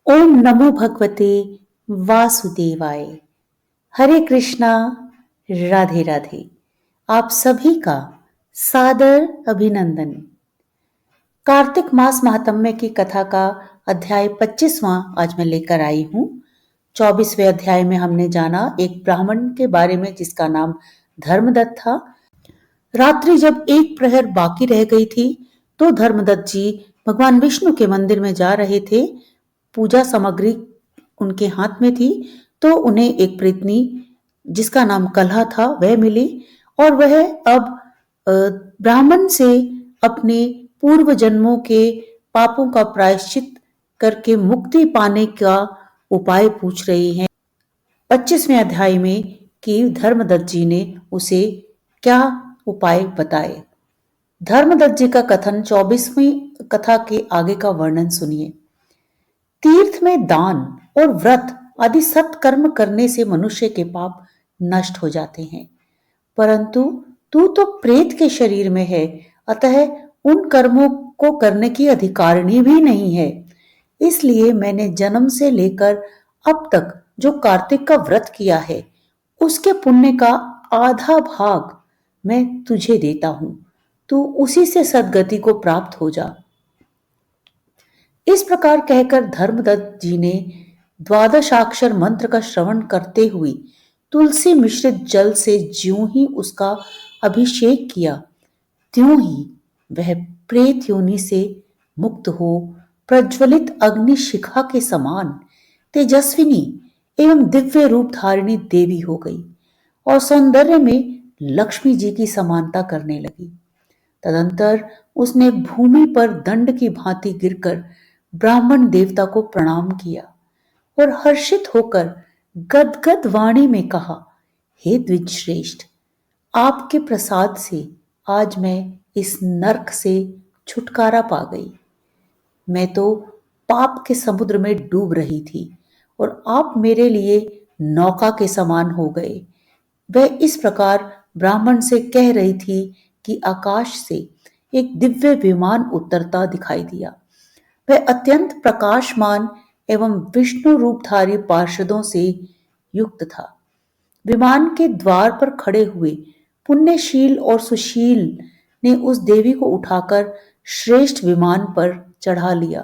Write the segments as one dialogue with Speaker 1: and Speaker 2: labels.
Speaker 1: ओम नमो भगवते वासुदेवाय। हरे कृष्णा। राधे राधे। आप सभी का सादर अभिनंदन। कार्तिक मास महात्म्य की कथा का अध्याय 25वां आज मैं लेकर आई हूँ। 24वें अध्याय में हमने जाना एक ब्राह्मण के बारे में जिसका नाम धर्मदत्त था। रात्रि जब एक प्रहर बाकी रह गई थी तो धर्मदत्त जी भगवान विष्णु के मंदिर में जा रहे थे। पूजा सामग्री उनके हाथ में थी तो उन्हें एक प्रेतनी जिसका नाम कलहा था वह मिली और वह अब ब्राह्मण से अपने पूर्व जन्मों के पापों का प्रायश्चित करके मुक्ति पाने का उपाय पूछ रही हैं। 25वें अध्याय में कि धर्मदत्त जी ने उसे क्या उपाय बताए। धर्मदत्त जी का कथन 24वीं कथा के आगे का वर्णन सुनिए। तीर्थ में दान और व्रत आदि सत्कर्म करने से मनुष्य के पाप नष्ट हो जाते हैं, परंतु तू तो प्रेत के शरीर में है, अतः उन कर्मों को करने की अधिकारिणी भी नहीं है। इसलिए मैंने जन्म से लेकर अब तक जो कार्तिक का व्रत किया है उसके पुण्य का आधा भाग मैं तुझे देता हूं। तू उसी से सद्गति को प्राप्त हो जा। इस प्रकार कहकर धर्मदत्त जी ने द्वादशाक्षर मंत्र का श्रवण करते हुए तुलसी मिश्रित जल से ज्यों ही उसका अभिषेक किया त्यों ही वह प्रेत योनि से मुक्त हो प्रज्वलित अग्नि शिखा के समान तेजस्विनी एवं दिव्य रूप धारिणी देवी हो गई और सौंदर्य में लक्ष्मी जी की समानता करने लगी। तदंतर उसने भूमि पर दंड की भांति गिरकर ब्राह्मण देवता को प्रणाम किया और हर्षित होकर गदगद वाणी में कहा, हे द्विज श्रेष्ठ, आपके प्रसाद से आज मैं इस नरक से छुटकारा पा गई। मैं तो पाप के समुद्र में डूब रही थी और आप मेरे लिए नौका के समान हो गए। वह इस प्रकार ब्राह्मण से कह रही थी कि आकाश से एक दिव्य विमान उतरता दिखाई दिया। वह अत्यंत प्रकाशमान एवं विष्णु रूपधारी पार्षदों से युक्त था। विमान के द्वार पर खड़े हुए पुण्यशील और सुशील ने उस देवी को उठाकर श्रेष्ठ विमान पर चढ़ा लिया।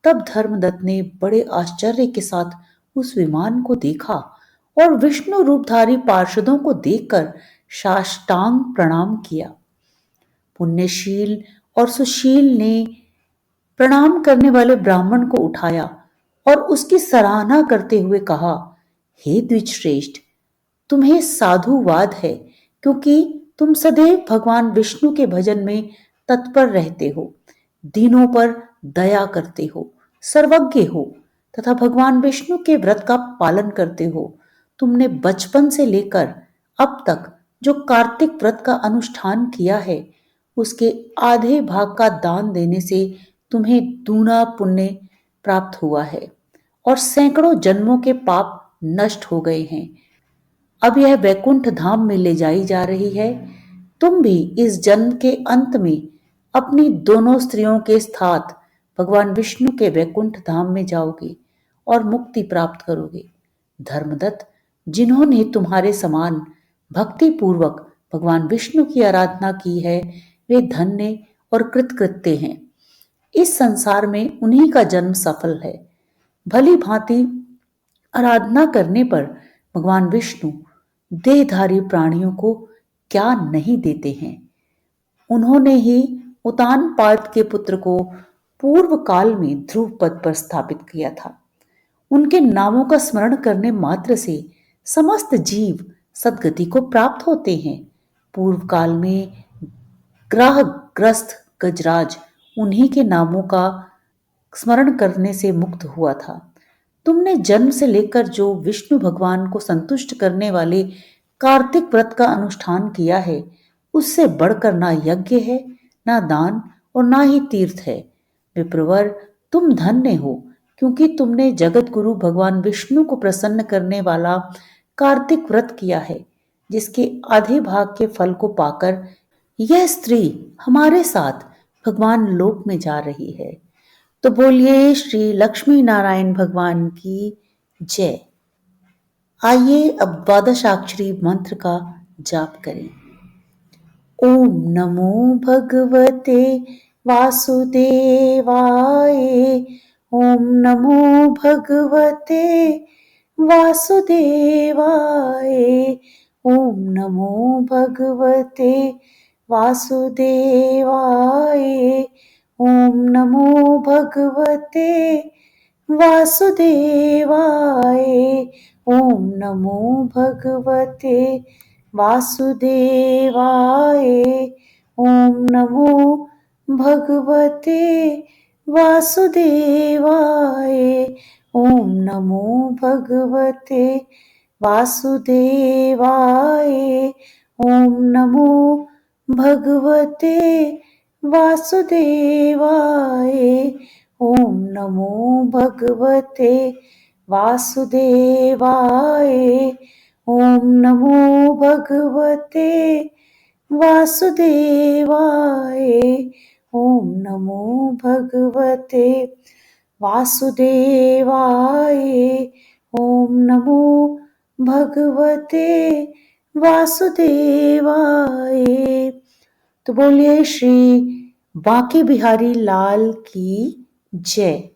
Speaker 1: तब धर्मदत्त ने बड़े आश्चर्य के साथ उस विमान को देखा और विष्णु रूपधारी पार्षदों को देखकर साष्टांग प्रणाम किया। पुण्यशील और सुशील ने प्रणाम करने वाले ब्राह्मण को उठाया और उसकी सराहना करते हुए कहा, हे द्विजश्रेष्ठ, तुम्हें साधुवाद है क्योंकि तुम सदैव भगवान विष्णु के भजन में तत्पर रहते हो, दीनों पर दया करते हो, सर्वज्ञ हो तथा भगवान विष्णु के व्रत का पालन करते हो। तुमने बचपन से लेकर अब तक जो कार्तिक व्रत का अनुष्ठान किया है उसके आधे भाग का दान देने से तुम्हें दूना पुण्य प्राप्त हुआ है और सैकड़ों जन्मों के पाप नष्ट हो गए हैं। अब यह वैकुंठ धाम में ले जाई जा रही है। तुम भी इस जन्म के अंत में अपनी दोनों स्त्रियों के साथ भगवान विष्णु के वैकुंठ धाम में जाओगे और मुक्ति प्राप्त करोगे। धर्मदत्त, जिन्होंने तुम्हारे समान भक्ति पूर्वक भगवान विष्णु की आराधना की है वे धन्य और कृतकृत्य हैं। इस संसार में उन्हीं का जन्म सफल है। भली भांति आराधना करने पर भगवान विष्णु देहधारी प्राणियों को क्या नहीं देते हैं। उन्होंने ही उतानपाद के पुत्र को पूर्व काल में ध्रुव पद पर स्थापित किया था। उनके नामों का स्मरण करने मात्र से समस्त जीव सद्गति को प्राप्त होते हैं। पूर्व काल में ग्रहग्रस्त गजराज उन्हीं के नामों का स्मरण करने से मुक्त हुआ था। तुमने जन्म से लेकर जो विष्णु भगवान को संतुष्ट करने वाले कार्तिक व्रत का अनुष्ठान किया है उससे बढ़कर ना यज्ञ है, ना दान और ना ही तीर्थ है। विप्रवर, तुम धन्य हो क्योंकि तुमने जगत गुरु भगवान विष्णु को प्रसन्न करने वाला कार्तिक व्रत किया है, जिसके आधे भाग के फल को पाकर यह स्त्री हमारे साथ भगवान लोक में जा रही है। तो बोलिए श्री लक्ष्मी नारायण भगवान की जय। आइए अब द्वादशाक्षरी मंत्र का जाप करें। ओम नमो भगवते वासुदेवाय। ओम नमो भगवते वासुदेवाय। ओम नमो भगवते वासुदेवाय। ओम नमो भगवते वासुदेवाय। ओम नमो भगवते वासुदेवाय। ओम नमो भगवते वासुदेवाय। ओम नमो भगवते वासुदेवाय। ओम नमो भगवते वासुदेवाय। ओम नमो भगवते वासुदेवाय। ओम नमो भगवते वासुदेवाय। ओम नमो भगवते वासुदेवाय। ओम नमो भगवते वासुदेवाय। तो बोलिए श्री बांके बिहारी लाल की जय।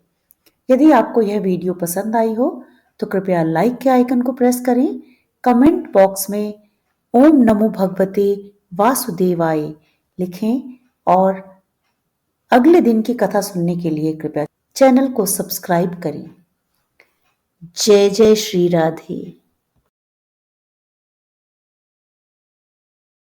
Speaker 1: यदि आपको यह वीडियो पसंद आई हो तो कृपया लाइक के आइकन को प्रेस करें। कमेंट बॉक्स में ओम नमो भगवते वासुदेवाय लिखें और अगले दिन की कथा सुनने के लिए कृपया चैनल को सब्सक्राइब करें। जय जय श्री राधे।